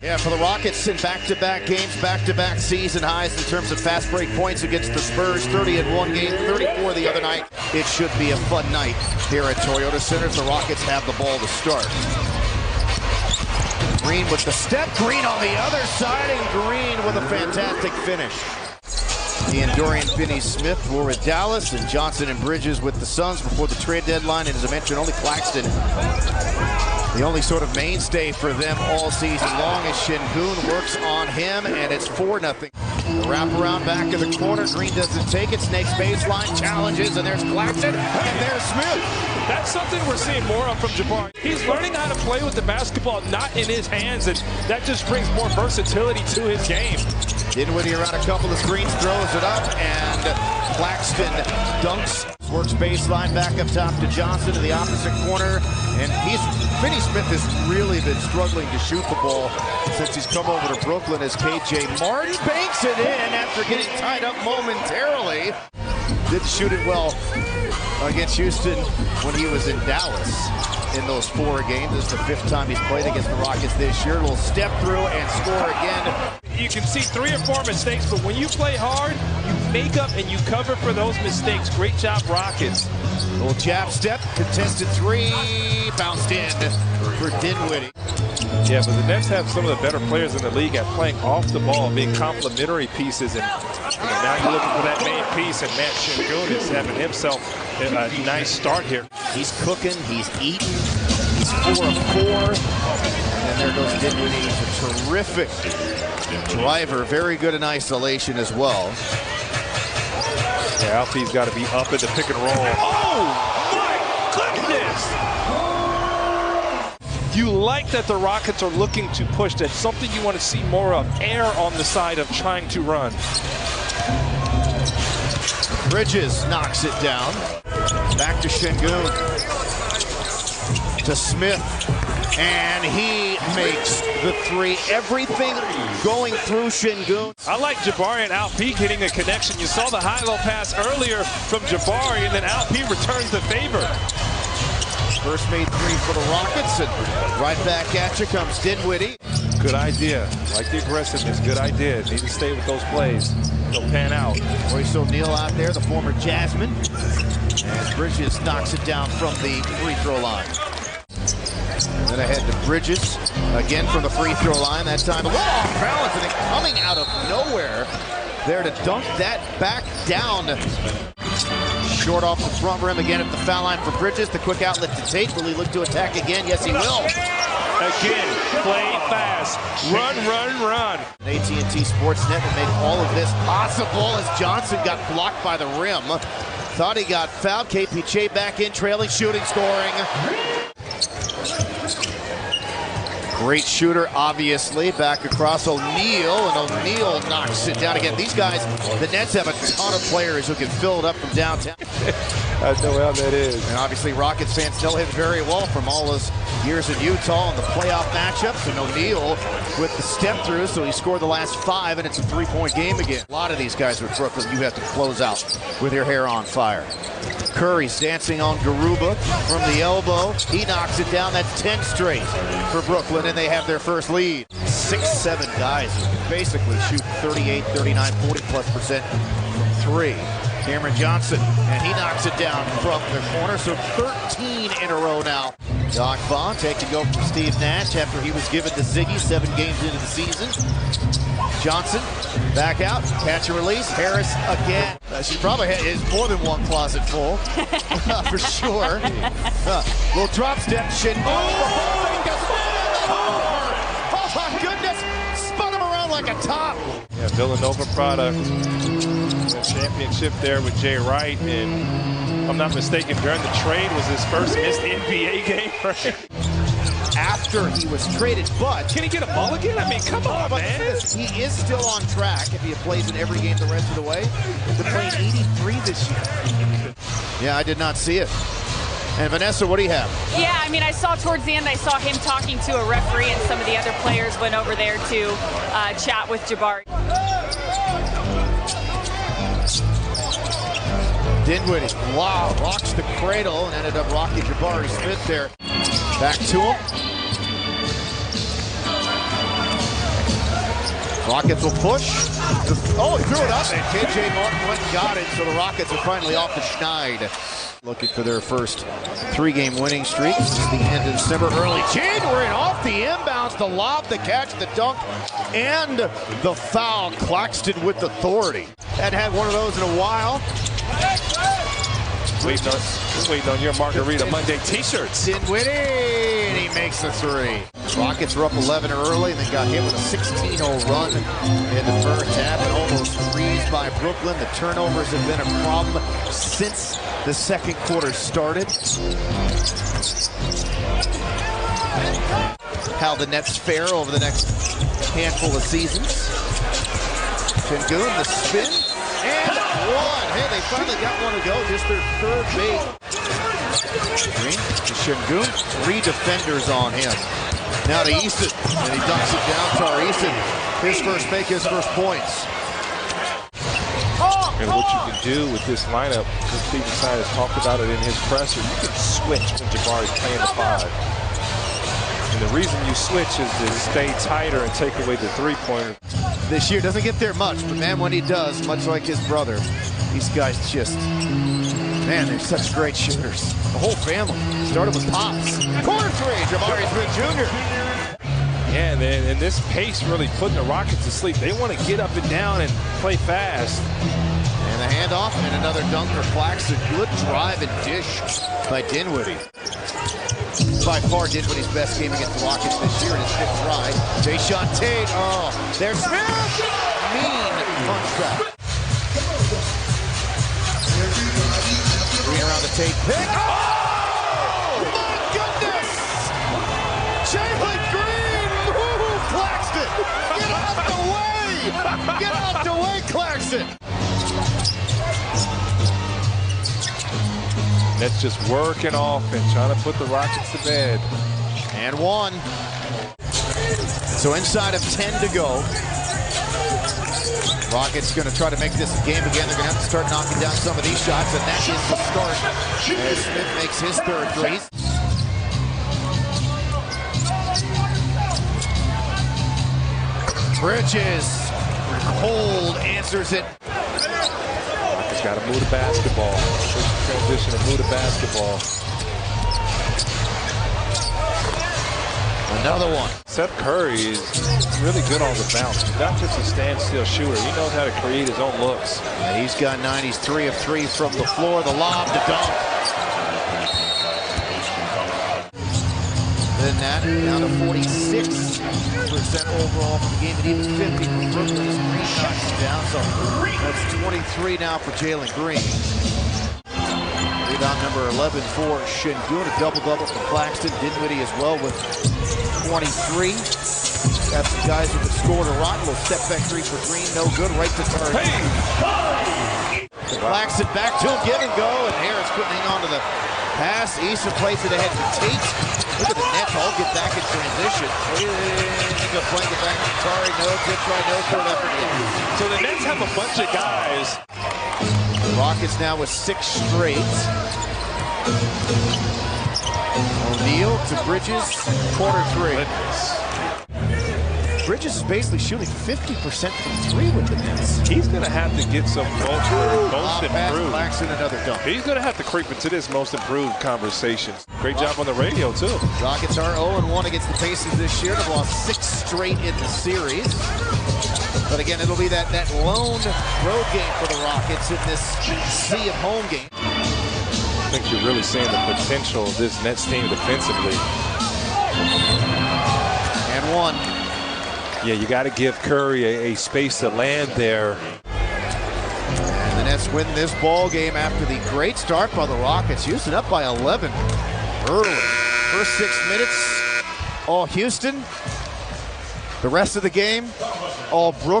Yeah, for the Rockets in back-to-back games, back-to-back season highs in terms of fast break points against the Spurs. 30 in one game, 34 the other night. It should be a fun night here at Toyota Center. The Rockets have the ball to start. Green with the step, Green on the other side, and Green with a fantastic finish. Ian Dorian, Finney-Smith were with Dallas, and Johnson and Bridges with the Suns before the trade deadline. And as I mentioned, only Claxton, the only sort of mainstay for them all season long, as Şengün works on him, and it's 4-0. Wraparound back in the corner, Green doesn't take it, snakes baseline, challenges, and there's Claxton, and there's Smith. That's something we're seeing more of from Jabari. He's learning how to play with the basketball not in his hands, and that just brings more versatility to his game. Dinwiddie around a couple of screens, throws it up, and Claxton dunks. Works baseline back up top to Johnson to the opposite corner, and Finney-Smith has really been struggling to shoot the ball since he's come over to Brooklyn, as KJ Martin banks it in after getting tied up momentarily. Didn't shoot it well against Houston when he was in Dallas in those 4 games. This is the 5th time he's played against the Rockets this year. Will step through and score again. You can see 3 or 4 mistakes, but when you play hard, you make up and you cover for those mistakes. Great job, Rockets. Little jab step, contested 3, bounced in for Dinwiddie. Yeah, but the Nets have some of the better players in the league at playing off the ball, being complementary pieces. And now you're looking for that main piece, and Matt Şengün is having himself a nice start here. He's cooking, he's eating, he's 4 of 4. And there goes Dinwiddie, a terrific driver, very good in isolation as well. Yeah, Alfie's got to be up in the pick and roll. Oh, my goodness! You like that the Rockets are looking to push. That's something you want to see more of. Air on the side of trying to run. Bridges knocks it down. Back to Şengün. To Smith. And he makes the 3. Everything going through Şengün. I like Jabari and Alpeak hitting a connection. You saw the high-low pass earlier from Jabari, and then Alpeak returns the favor. First made 3 for the Rockets, and right back at you comes Dinwiddie. Good idea. Like the aggressiveness. Good idea. Need to stay with those plays. They'll pan out. Royce O'Neal out there, the former Jasmine. As Bridges knocks it down from the free throw line. Then ahead to Bridges, again from the free throw line. That time a little off balance, and then coming out of nowhere there to dunk that back down. Short off the front rim again at the foul line for Bridges. The quick outlet to Tate. Will he look to attack again? Yes, he will. Again, play fast. Run, run, run. AT&T Sportsnet to make all of this possible as Johnson got blocked by the rim. Thought he got fouled. KPJ back in, trailing, shooting, scoring. Great shooter, obviously. Back across O'Neal, and O'Neal knocks it down again. These guys, the Nets have a ton of players who can fill it up from downtown. I know how that is. And obviously Rockets fans know him very well from all his years in Utah and the playoff matchups. And O'Neal with the step through, so he scored the last 5, and it's a 3-point game again. A lot of these guys with Brooklyn, you have to close out with your hair on fire. Curry's dancing on Garuba from the elbow. He knocks it down. That's 10 straight for Brooklyn, and they have their first lead. 6-7 guys who basically shoot 38, 39, 40+% from 3. Cameron Johnson, and he knocks it down from the corner, so 13 in a row now. Doc Vaughn taking go from Steve Nash after he was given to Ziggy 7 games into the season. Johnson back out, catch and release. Harris again. She probably is more than one closet full, for sure. Little drop step. Şengün. Oh my goodness! Spun him around like a top. Yeah, Villanova product. Championship there with Jay Wright, and if I'm not mistaken, during the trade was his first missed NBA game, right? After he was traded, but can he get a mulligan? I mean, come on, man. He is still on track if he plays in every game the rest of the way to play 83 this year. Yeah, I did not see it. And Vanessa, what do you have? Yeah, I mean, I saw towards the end, I saw him talking to a referee, and some of the other players went over there to chat with Jabari. Dinwiddie, wow, rocks the cradle and ended up rocking Jabari Smith there. Back to him. Rockets will push. Oh, he threw it up, and KJ Martin went and got it, so the Rockets are finally off the schneid. Looking for their first 3-game winning streak. This is the end of December, early January, and off the inbounds, the lob, the catch, the dunk, and the foul. Claxton with authority. Hadn't had one of those in a while. Waiting on your Margarita Monday t-shirts. Dinwiddie, and he makes the three. Rockets were up 11 early, and then got hit with a 16-0 run in the first half, and almost freeze by Brooklyn. The turnovers have been a problem since the second quarter started. How the Nets fare over the next handful of seasons. Sengun, the spin, and one. Hey, they finally got one to go, just their third bait. Green to Sengun, 3 defenders on him. Now to Easton, and he dunks it down. Tari Easton, his first make, his first points. And what you can do with this lineup, because Stephen Silas talked about it in his presser, you can switch when Jabari's playing the 5. And the reason you switch is to stay tighter and take away the three-pointer. This year doesn't get there much, but man, when he does, much like his brother, these guys just, man, they're such great shooters. The whole family started with Pops. Corner 3, Jabari Smith Jr. Yeah, and this pace really putting the Rockets to sleep. They want to get up and down and play fast. And a handoff and another dunk for Claxton. Good drive and dish by Dinwiddie. By far Dinwiddie's best game against the Rockets this year in his 5th try. Jae'Sean Tate, oh, there's Smith! Mean punch back. Green around the Tate pick. Oh! My goodness! Jalen Green! Woo! Claxton! Get out the way! Get out the way, Claxton! That's just working off and trying to put the Rockets to bed. And one. So inside of 10 to go. Rockets going to try to make this a game again. They're going to have to start knocking down some of these shots, and that is the start as Smith makes his 3rd three. Bridges, cold, answers it. Rockets got to move the basketball. Transition and move the basketball. Another one. Seth Curry is really good on the bounce. He's not just a standstill shooter. He knows how to create his own looks. Yeah, he's got 9. He's 3 of 3 from the floor. The lob, the dunk. Then that down to 46% overall for the game, and even 50 for Brooklyn as Green knocks it down. So that's 23 now for Jalen Green. Rebound number 11 for Sengun, a double-double for Claxton. Dinwiddie as well with 23. That's the guys who could score to rock. Little step back 3 for Green, no good. Right to Tari. Hey! Claxton back to him, give and go, and Harris couldn't hang on to the pass. Easton plays it ahead to Tate. Look at the Nets all get back in transition. Good play, get back to Tari. No good try, no third effort. So the Nets have a bunch of guys. The Rockets now with 6 straight. O'Neal to Bridges, quarter 3. Bridges is basically shooting 50% from 3 with the Nets. He's going to have to get some most improved. Claxton, another dunk. He's going to have to creep into this most improved conversation. Great job on the radio, too. Rockets are 0-1 against the Pacers this year. They've lost 6 straight in the series. But again, it'll be that lone road game for the Rockets in this sea of home game. I think you're really seeing the potential of this Nets team defensively. And one. Yeah, you got to give Curry a space to land there. And the Nets win this ball game after the great start by the Rockets. Houston up by 11 early. First 6 minutes, all Houston. The rest of the game, all Brooklyn.